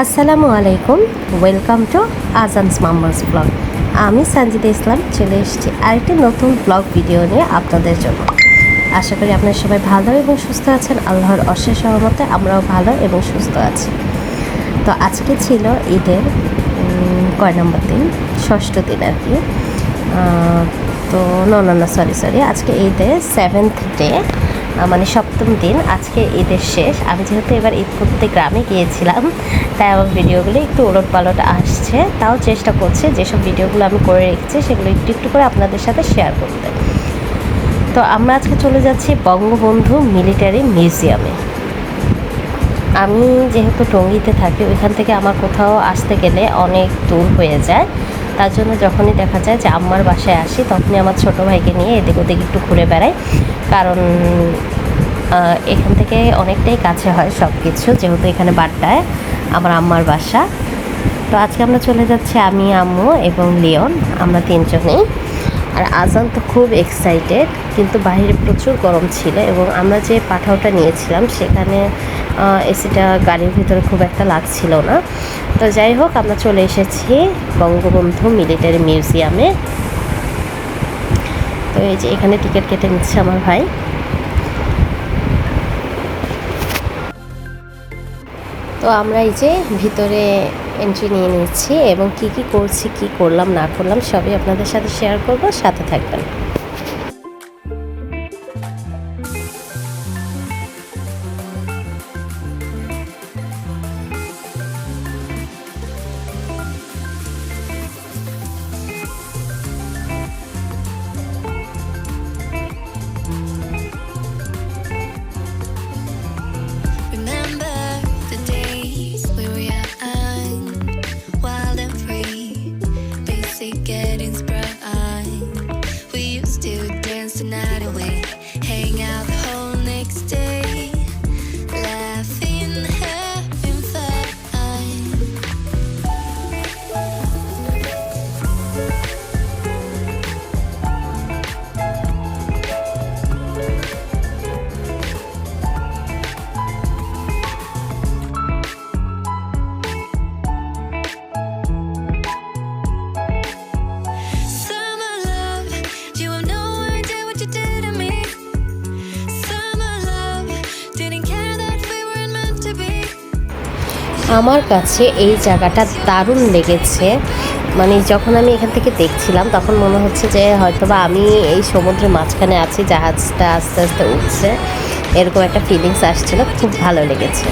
আসসালামু আলাইকুম, welcome to আজানস mamma's blog. আমি সঞ্জিদা ইসলাম চলে এসেছি আরেকটি নতুন ব্লগ ভিডিও নিয়ে আপনাদের জন্য। আশা করি আপনারা সবাই ভালো এবং সুস্থ আছেন। আল্লাহর অশেষ রহমতে আমরাও ভালো এবং সুস্থ আছি। তো আজকে ছিল ঈদের কয় নম্বর দিন, ষষ্ঠ দিন আর কি। তো না সরি আজকে ঈদের 7th ডে, মানে সপ্তম দিন। আজকে ঈদের শেষ। আমি যেহেতু এবার ঈদ করতে গ্রামে গিয়েছিলাম, তাই আমার ভিডিওগুলো একটু ওলট পালট আসছে। তাও চেষ্টা করছি যেসব ভিডিওগুলো আমি করে রেখেছি সেগুলো একটু একটু করে আপনাদের সাথে শেয়ার করতে। তো আমরা আজকে চলে যাচ্ছি বঙ্গবন্ধু মিলিটারি মিউজিয়ামে। আমি যেহেতু টঙ্গীতে থাকি, ওইখান থেকে আমার কোথাও আসতে গেলে অনেক দূর হয়ে যায়। তার জন্য যখনই দেখা যায় যে আম্মার বাসায় আসি, তখনই আমার ছোটো ভাইকে নিয়ে এদিক ওদিক একটু ঘুরে বেড়াই। কারণ এখান থেকে অনেকটাই কাছে হয় সব কিছু, যেহেতু এখানে বাড্ডায় আমার আম্মার বাসা। তো আজকে আমরা চলে যাচ্ছি, আমি, আম্মু এবং লিওন, আমরা তিনজনেই। আর আজান তো খুব এক্সাইটেড, কিন্তু বাইরে প্রচুর গরম ছিল এবং আমরা যে পাঠাওটা নিয়েছিলাম সেখানে এসিটা গাড়ির ভিতরে খুব একটা লাগছিল না। তো যাই হোক, আমরা চলে এসেছি বঙ্গবন্ধু মিলিটারি মিউজিয়ামে। তো এই যে এখানে টিকিট কেটে নিচ্ছে আমার ভাই। তো আমরা এই যে ভিতরে এন্ট্রি নিয়ে নিচ্ছি এবং কি করছি, কি করলাম না করলাম সবই আপনাদের সাথে শেয়ার করব, সাথে থাকবেন। আমার কাছে এই জায়গাটা দারুণ লেগেছে। মানে যখন আমি এখান থেকে দেখছিলাম তখন মনে হচ্ছে যে হয়তোবা আমি এই সমুদ্রের মাঝখানে আছি, জাহাজটা আস্তে আস্তে উঠছে, এরকম একটা ফিলিংস আসছিল। খুব ভালো লেগেছে।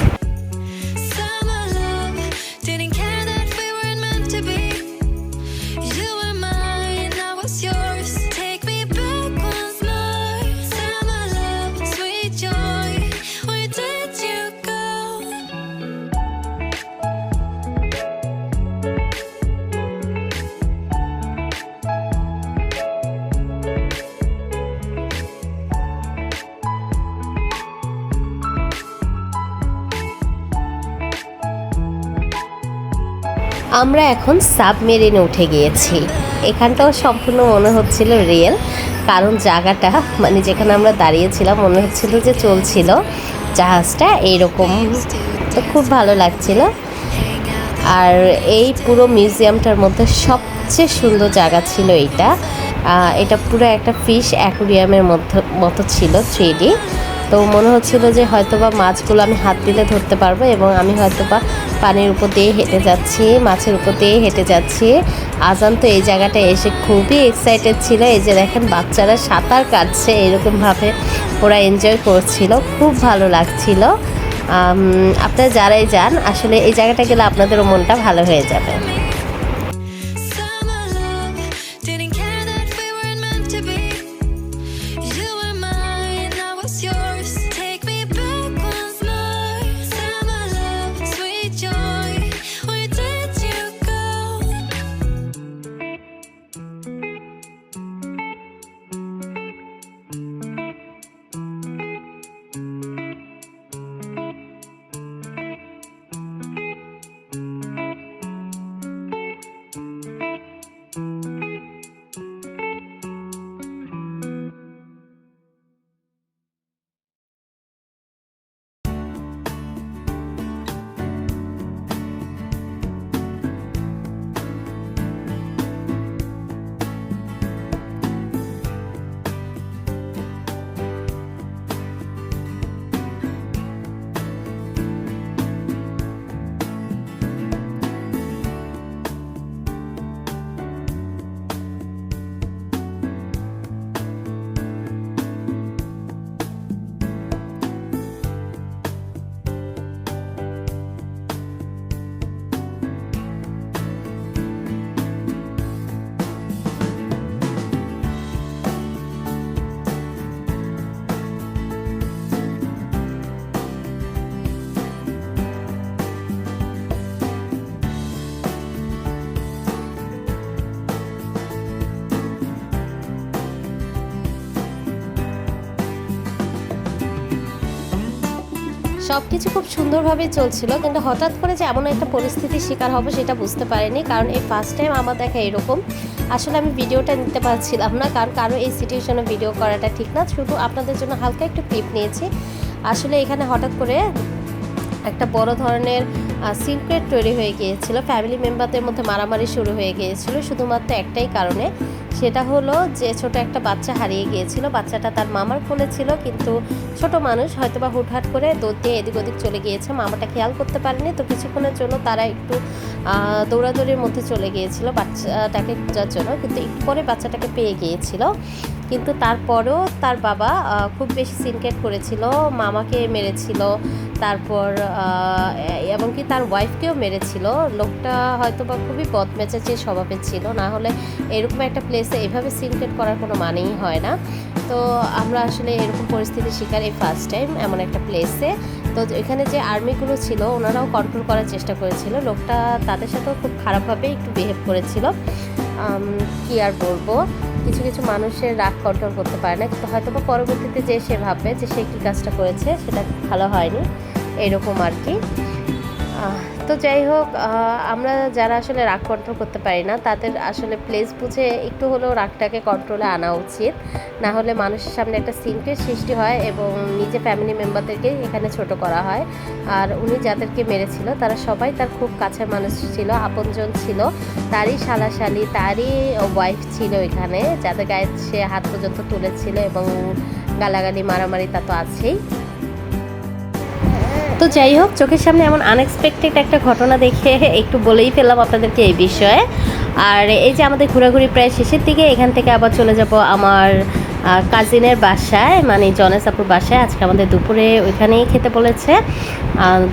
আমরা এখন সাবমেরিনে উঠে গিয়েছি। এখানটাও সম্পূর্ণ মনে হচ্ছিল রিয়েল, কারণ জায়গাটা মানে যেখানে আমরা দাঁড়িয়েছিলাম মনে হচ্ছিল যে চলছিল জাহাজটা এইরকম। তো খুব ভালো লাগছিল। আর এই পুরো মিউজিয়ামটার মধ্যে সবচেয়ে সুন্দর জায়গা ছিল এইটা। এটা পুরো একটা ফিশ অ্যাকুরিয়ামের মতো ছিল, 3D। তো মনে হচ্ছিল যে হয়তোবা মাছগুলো আমি হাত দিলে ধরতে পারবো এবং আমি হয়তোবা পানির উপর দিয়ে হেঁটে যাচ্ছি, মাছের উপর দিয়ে হেঁটে যাচ্ছি। আজান তো এই জায়গাটা এসে খুবই এক্সাইটেড ছিল। এই যে দেখেন বাচ্চারা সাঁতার কাটছে, এরকমভাবে ওরা এনজয় করছিল, খুব ভালো লাগছিল। আপনারা যারাই যান, আসলে এই জায়গাটা গেলে আপনাদেরও মনটা ভালো হয়ে যাবে। সব কিছু খুব সুন্দরভাবে চলছিল, কিন্তু হঠাৎ করে যে এমন একটা পরিস্থিতির শিকার হব সেটা বুঝতে পারিনি। কারণ এই ফার্স্ট টাইম আমার দেখা এরকম। আসলে আমি ভিডিওটা নিতে পারছিলাম না, কারণ কারো এই সিচুয়েশনে ভিডিও করাটা ঠিক না। শুধু আপনাদের জন্য হালকা একটু ক্লিপ নিয়েছি। আসলে এখানে হঠাৎ করে একটা বড় ধরনের সিক্রেট তৈরি হয়ে গিয়েছিল, ফ্যামিলি মেম্বারদের মধ্যে মারামারি শুরু হয়ে গিয়েছিল শুধুমাত্র একটাই কারণে। সেটা হলো যে ছোট একটা বাচ্চা হারিয়ে গিয়েছিল। বাচ্চাটা তার মামার কোলে ছিল, কিন্তু ছোট মানুষ হয়তোবা হুটহাট করে দৌড় দিয়ে এদিক ওদিক চলে গিয়েছে, মামাটা খেয়াল করতে পারেনি। তো কিছুক্ষণের জন্য তারা একটু দৌড়াদৌড়ির মধ্যে চলে গিয়েছিল বাচ্চাটাকে খোঁজার জন্য, কিন্তু একটু পরে বাচ্চাটাকে পেয়ে গিয়েছিল। কিন্তু তারপরেও তার বাবা খুব বেশি সিনক্রেট করেছিল, মামাকে মেরেছিল, তারপর এমনকি তার ওয়াইফকেও মেরেছিল। লোকটা হয়তো বা খুবই বদমেজাজি স্বভাবের ছিল, না হলে এরকম একটা প্লেসে এভাবে সিনক্রেট করার কোনো মানেই হয় না। তো আমরা আসলে এরকম পরিস্থিতির শিকার এই ফার্স্ট টাইম এমন একটা প্লেসে। তো এখানে যে আর্মিগুলো ছিল ওনারাও কন্ট্রোল করার চেষ্টা করেছিল। লোকটা তাদের সাথেও খুব খারাপভাবে একটু বিহেভ করেছিল। কি আর বলবো, কিছু কিছু মানুষের রাগ কন্ট্রোল করতে পারে না, কিন্তু হয়তো বা পরবর্তীতে যে সে ভাববে যে সে কী কাজটা করেছে সেটা ভালো হয়নি, এরকম আর কি। তো যাই হোক, আমরা যারা আসলে রাগ কন্ট্রোল করতে পারি না তাদের আসলে প্লেস বুঝে একটু হলেও রাগটাকে কন্ট্রোলে আনা উচিত, না হলে মানুষের সামনে একটা সিনক্রেট সৃষ্টি হয় এবং নিজে ফ্যামিলি মেম্বারদেরকে এখানে ছোট করা হয়। আর উনি যাদেরকে মেরেছিল তারা সবাই তার খুব কাছের মানুষ ছিল, আপনজন ছিল, তারই শালাশালি, তারই ওয়াইফ ছিল এখানে, যাদের গায়ে সে হাত পর্যন্ত তুলেছিল, এবং গালাগালি মারামারি তা তো আছেই। তো যাই হোক, চোখের সামনে এমন আনএক্সপেক্টেড একটা ঘটনা দেখে একটু বলেই ফেললাম আপনাদেরকে এই বিষয়ে। আর এই যে আমাদের ঘোরাঘুরি প্রায় শেষের দিকে, এখান থেকে আবার চলে যাব আমার কাজিনের বাসায়, মানে জনেস আপুর বাসায়। আজকে আমাদের দুপুরে ওইখানেই খেতে বলেছে,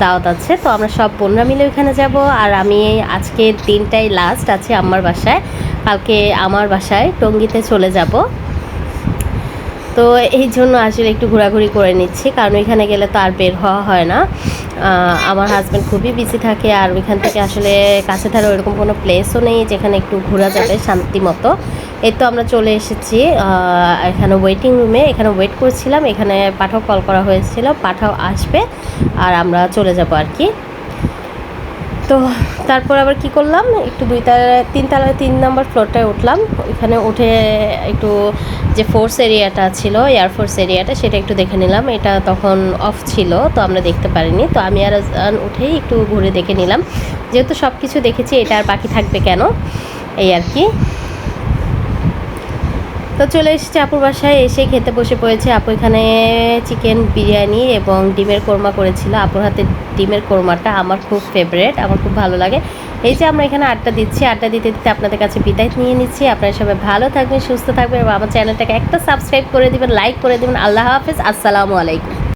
দাওয়াত আছে। তো আমরা সব বোনরা মিলে ওইখানে যাব। আর আমি আজকের দিনটাই লাস্ট আছি আম্মার বাসায়, কালকে আমার বাসায় টঙ্গীতে চলে যাব। তো এই জন্য আসলে একটু ঘোরাঘুরি করে নিচ্ছি, কারণ ওইখানে গেলে তো আর বের হওয়া হয় না। আমার হাজব্যান্ড খুবই বিজি থাকে, আর ওইখান থেকে আসলে কাছে ধারে ওইরকম কোনো প্লেসও নেই যেখানে একটু ঘোরা যাবে শান্তি মতো। এই তো আমরা চলে এসেছি এখানে ওয়েটিং রুমে, এখানে ওয়েট করছিলাম। এখানে পাঠাও কল করা হয়েছিল, পাঠাও আসবে আর আমরা চলে যাব আর কি। তো তারপর আবার কি করলাম, একটু তিন নম্বর ফ্লোরটায় উঠলাম। ওইখানে উঠে একটু যে ফোর্স এরিয়াটা ছিল, এয়ারফোর্স এরিয়াটা, সেটা একটু দেখে নিলাম। এটা তখন অফ ছিল, তো আমরা দেখতে পারিনি। তো আমি আর উঠেই একটু ঘুরে দেখে নিলাম, যেহেতু সব কিছু দেখেছি এটা আর বাকি থাকবে কেন, এই আর কি। তো চলে এসেছি আপুর বাসায়, এসে খেতে বসে পড়েছে। আপু এখানে চিকেন বিরিয়ানি এবং ডিমের কোরমা করেছিল। আপুর হাতে ডিমের কোরমাটা আমার খুব ফেভারেট, আমার খুব ভালো লাগে। এই যে আমরা এখানে আড্ডা দিচ্ছি, আড্ডা দিতে দিতে আপনাদের কাছে বিদায় নিয়ে নিচ্ছি। আপনারা সবাই ভালো থাকবেন, সুস্থ থাকবেন এবং আমার চ্যানেলটাকে একটা সাবস্ক্রাইব করে দিবেন, লাইক করে দিবেন। আল্লাহ হাফেজ, আসসালামু আলাইকুম।